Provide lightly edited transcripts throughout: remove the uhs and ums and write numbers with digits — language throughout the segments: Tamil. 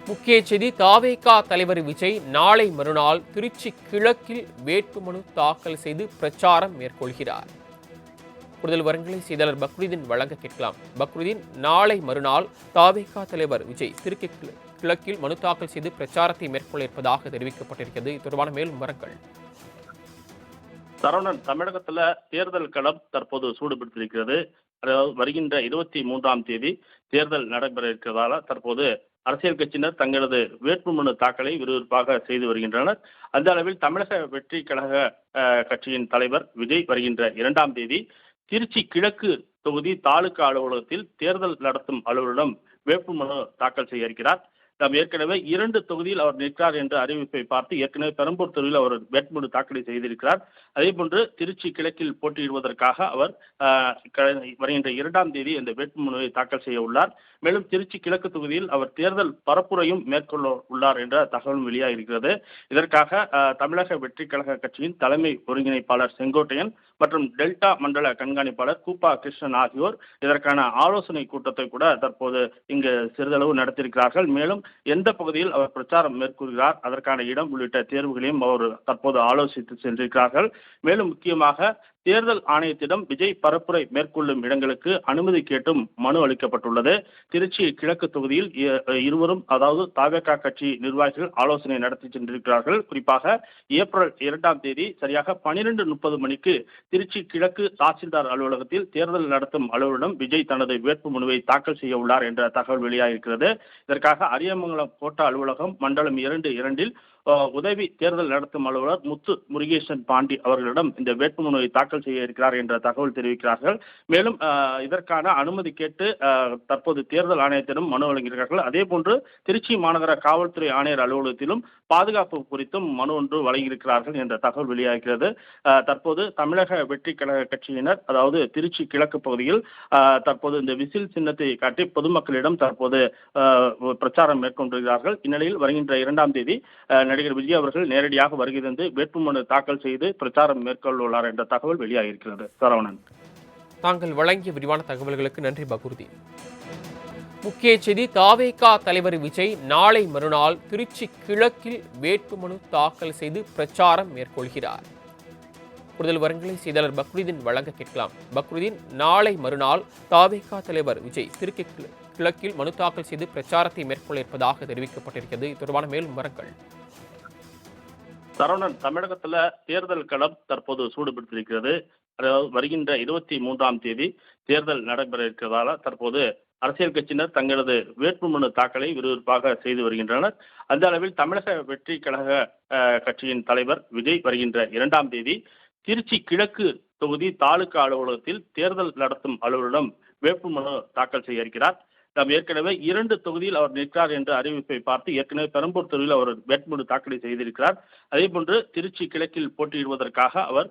முக்கிய செய்தி தாவேகா தலைவர் விஜய் நாளை மறுநாள் திருச்சி கிழக்கில் வேட்புமனு தாக்கல் செய்து பிரச்சாரம் மேற்கொள்கிறார். கூடுதல் விவரங்களை செய்தியாளர் பக்ருதீன் வழங்க கேட்கலாம். பக்ருதீன், நாளை மறுநாள் தாவேகா தலைவர் விஜய் திருச்சி கிழக்கில் மனு தாக்கல் செய்து பிரச்சாரத்தை மேற்கொள்ள இருப்பதாக தெரிவிக்கப்பட்டிருக்கிறது. இது தொடர்பான மேலும் விவரங்கள். சரவணன், தமிழகத்துல தேர்தல் களம் தற்போது சூடுபிடித்திருக்கிறது. அதாவது வருகின்ற 23ஆம் தேதி தேர்தல் நடைபெற இருக்கிறதால தற்போது அரசியல் கட்சியினர் தங்களது வேட்புமனு தாக்கலை விறுவிறுப்பாக செய்து வருகின்றனர். அந்த அளவில் தமிழக வெற்றி கழக கட்சியின் தலைவர் விஜய் வருகின்ற 2ஆம் தேதி திருச்சி கிழக்கு தொகுதி தாலுகா அலுவலகத்தில் தேர்தல் நடத்தும் அலுவலரிடம் வேட்புமனு தாக்கல் செய்ய இருக்கிறார். நாம் ஏற்கனவே 2 தொகுதியில் அவர் நிற்கிறார் என்ற அறிவிப்பை பார்த்து ஏற்கனவே பெரம்பூர் தொகுதியில் அவர் வேட்புமனு தாக்கலை செய்திருக்கிறார். அதேபோன்று திருச்சி கிழக்கில் போட்டியிடுவதற்காக அவர் வருகின்ற 2ஆம் தேதி இந்த வேட்புமனுவை தாக்கல் செய்ய உள்ளார். மேலும் திருச்சி கிழக்கு தொகுதியில் அவர் தேர்தல் பரப்புரையும் மேற்கொள்ள உள்ளார் என்ற தகவலும் வெளியாகிருக்கிறது. இதற்காக தமிழக வெற்றி கழக கட்சியின் தலைமை ஒருங்கிணைப்பாளர் செங்கோட்டையன் மற்றும் டெல்டா மண்டல கண்காணிப்பாளர் கூப்பா கிருஷ்ணன் ஆகியோர் இதற்கான ஆலோசனை கூட்டத்தை கூட தற்போது இங்கு சிறிதளவு நடத்தியிருக்கிறார்கள். மேலும் எந்த பகுதியில் அவர் பிரச்சாரம் மேற்கொள்கிறார், அதற்கான இடம் உள்ளிட்ட தேர்வுகளையும் அவர் தற்போது ஆலோசித்து சென்றிருக்கிறார்கள். மேலும் முக்கியமாக தேர்தல் ஆணையத்திடம் விஜய் பரப்புரை மேற்கொள்ளும் இடங்களுக்கு அனுமதி கேட்டும் மனு அளிக்கப்பட்டுள்ளது. திருச்சி கிழக்கு தொகுதியில் இருவரும், அதாவது தாவேகா கட்சி நிர்வாகிகள் ஆலோசனை நடத்தி சென்றிருக்கிறார்கள். குறிப்பாக ஏப்ரல் 2ஆம் தேதி சரியாக 12:30 மணிக்கு திருச்சி கிழக்கு தாசில்தார் அலுவலகத்தில் தேர்தல் நடத்தும் அலுவலரிடம் விஜய் தனது வேட்புமனுவை தாக்கல் செய்ய உள்ளார் என்ற தகவல் வெளியாகிருக்கிறது. இதற்காக அரியமங்கலம் கோட்ட அலுவலகம் மண்டலம் 2-2 உதவி தேர்தல் நடத்தும் அலுவலர் முத்து முருகேசன் பாண்டி அவர்களிடம் இந்த வேட்புமனுவை தாக்கல் செய்ய இருக்கிறார் என்ற தகவல் தெரிவிக்கிறார்கள். மேலும் இதற்கான அனுமதி கேட்டு தற்போது தேர்தல் ஆணையத்திடம் மனு வழங்கியிருக்கிறார்கள். அதே போன்று திருச்சி மாநகர காவல்துறை ஆணையர் அலுவலகத்திலும் பாதுகாப்பு குறித்தும் மனு ஒன்று வழங்கியிருக்கிறார்கள் என்ற தகவல் வெளியாகிறது. தற்போது தமிழக வெற்றி கழக கட்சியினர், அதாவது திருச்சி கிழக்கு பகுதியில் தற்போது இந்த விசில் சின்னத்தை காட்டி பொதுமக்களிடம் தற்போது பிரச்சாரம் மேற்கொண்டிருக்கிறார்கள். இந்நிலையில் வருகின்ற 2ஆம் தேதி நடிகர் விஜய் அவர்கள் நேரடியாக வருகை தந்து வேட்புமனு தாக்கல் செய்து பிரச்சாரம் மேற்கொள்ளுள்ளார் என்ற தகவல் வெளியாகியிருக்கிறது. சரவணன், தாங்கள் வழங்கிய விரிவான தகவல்களுக்கு நன்றி பக்ருதீன். முக்கிய செய்தி தாவேகா தலைவர் விஜய் நாளை மறுநாள் திருச்சி கிழக்கில் வேட்புமனு தாக்கல் செய்து பிரச்சாரம் மேற்கொள்கிறார். கூடுதல் விவரங்களை செய்தியாளர் பக்ருதீன் வழங்க கேட்கலாம். பக்ருதீன், நாளை மறுநாள் தாவேகா தலைவர் விஜய் திருச்சி கிழக்கில் மனு தாக்கல் செய்து பிரச்சாரத்தை மேற்கொள்ள இருப்பதாக தெரிவிக்கப்பட்டிருக்கிறது. இது தொடர்பான மேலும் விவரங்கள். சரவணன், தமிழகத்துல தேர்தல் களம் தற்போது சூடுபிடித்திருக்கிறது. அதாவது வருகின்ற 23ஆம் தேதி தேர்தல் நடைபெற இருக்கிறதால தற்போது அரசியல் கட்சியினர் தங்களது வேட்புமனு தாக்கலை விறுவிறுப்பாக செய்து வருகின்றனர். அந்த அளவில் தமிழக வெற்றி கழக கட்சியின் தலைவர் விஜய் வருகின்ற 2ஆம் தேதி திருச்சி கிழக்கு தொகுதி தாலுகா அலுவலகத்தில் தேர்தல் நடத்தும் அலுவலரிடம் வேட்புமனு தாக்கல் செய்ய இருக்கிறார். நாம் ஏற்கனவே 2 தொகுதியில் அவர் நிற்கிறார் என்ற அறிவிப்பை பார்த்து ஏற்கனவே பெரம்பூர் தொகுதியில் அவர் வேட்புமனு தாக்கலை செய்திருக்கிறார். அதேபோன்று திருச்சி கிழக்கில் போட்டியிடுவதற்காக அவர்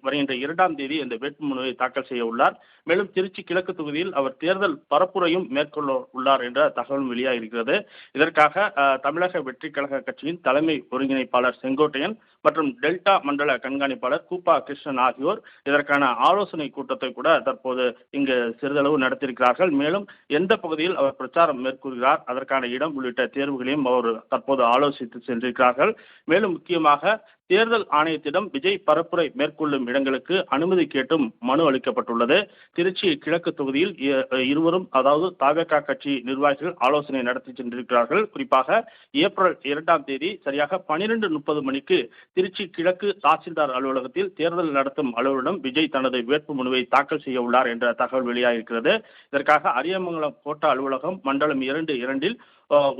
வருகின்ற 2ஆம் தேதி இந்த வேட்புமனுவை தாக்கல் செய்ய உள்ளார். மேலும் திருச்சி கிழக்கு தொகுதியில் அவர் தேர்தல் பரப்புரையும் மேற்கொள்ள உள்ளார் என்ற தகவலும் வெளியாகிருக்கிறது. இதற்காக தமிழக வெற்றி கழக கட்சியின் தலைமை ஒருங்கிணைப்பாளர் செங்கோட்டையன் மற்றும் டெல்டா மண்டல கண்காணிப்பாளர் கூப்பா கிருஷ்ணன் ஆகியோர் இதற்கான ஆலோசனை கூட்டத்தை கூட தற்போது இங்கு சிறிதளவு நடத்தியிருக்கிறார்கள். மேலும் எந்த பகுதியில் அவர் பிரச்சாரம் மேற்கொள்கிறார், அதற்கான இடம் உள்ளிட்ட தேர்வுகளையும் அவர் தற்போது ஆலோசித்து சென்றிருக்கிறார்கள். மேலும் முக்கியமாக தேர்தல் ஆணையத்திடம் விஜய் பரப்புரை மேற்கொள்ளும் இடங்களுக்கு அனுமதி கேட்டும் மனு அளிக்கப்பட்டுள்ளது. திருச்சி கிழக்கு தொகுதியில் இருவரும், அதாவது தாவேகா கட்சி நிர்வாகிகள் ஆலோசனை நடத்தி சென்றிருக்கிறார்கள். குறிப்பாக ஏப்ரல் 2ஆம் தேதி சரியாக 12:30 மணிக்கு திருச்சி கிழக்கு தாசில்தார் அலுவலகத்தில் தேர்தல் நடத்தும் அலுவலரிடம் விஜய் தனது வேட்புமனுவை தாக்கல் செய்ய உள்ளார் என்ற தகவல் வெளியாகிருக்கிறது. இதற்காக அரியமங்கலம் கோட்ட அலுவலகம் மண்டலம் 2-2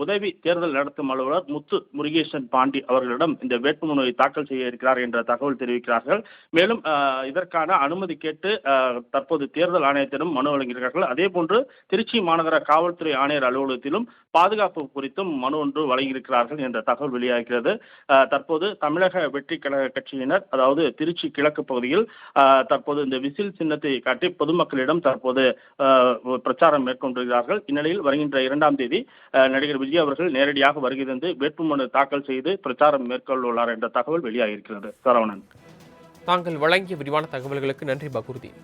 உதவி தேர்தல் நடத்தும் அலுவலர் முத்து முருகேசன் பாண்டி அவர்களிடம் இந்த வேட்புமனுவை தாக்கல் செய்ய இருக்கிறார் என்ற தகவல் தெரிவிக்கிறார்கள். மேலும் இதற்கான அனுமதி கேட்டு தற்போது தேர்தல் ஆணையத்திடம் மனு வழங்கியிருக்கிறார்கள். அதே போன்று திருச்சி மாநகர காவல்துறை ஆணையர் அலுவலகத்திலும் பாதுகாப்பு குறித்தும் மனு ஒன்று வழங்கியிருக்கிறார்கள் என்ற தகவல் வெளியாகிறது. தற்போது தமிழக வெற்றி கழக கட்சியினர், அதாவது திருச்சி கிழக்கு பகுதியில் தற்போது இந்த விசில் சின்னத்தை காட்டி பொதுமக்களிடம் தற்போது பிரச்சாரம் மேற்கொண்டிருக்கிறார்கள். இந்நிலையில் வருகின்ற 2ஆம் தேதி நடிகர் விஜய் அவர்கள் நேரடியாக வருகை தந்து வேட்புமனு தாக்கல் செய்து பிரச்சாரம் மேற்கொள்ளுள்ளார் என்ற தகவல் வெளியாகிருக்கிறது. சரவணன், தாங்கள் வழங்கிய விரிவான தகவல்களுக்கு நன்றி பக்ருதீன்.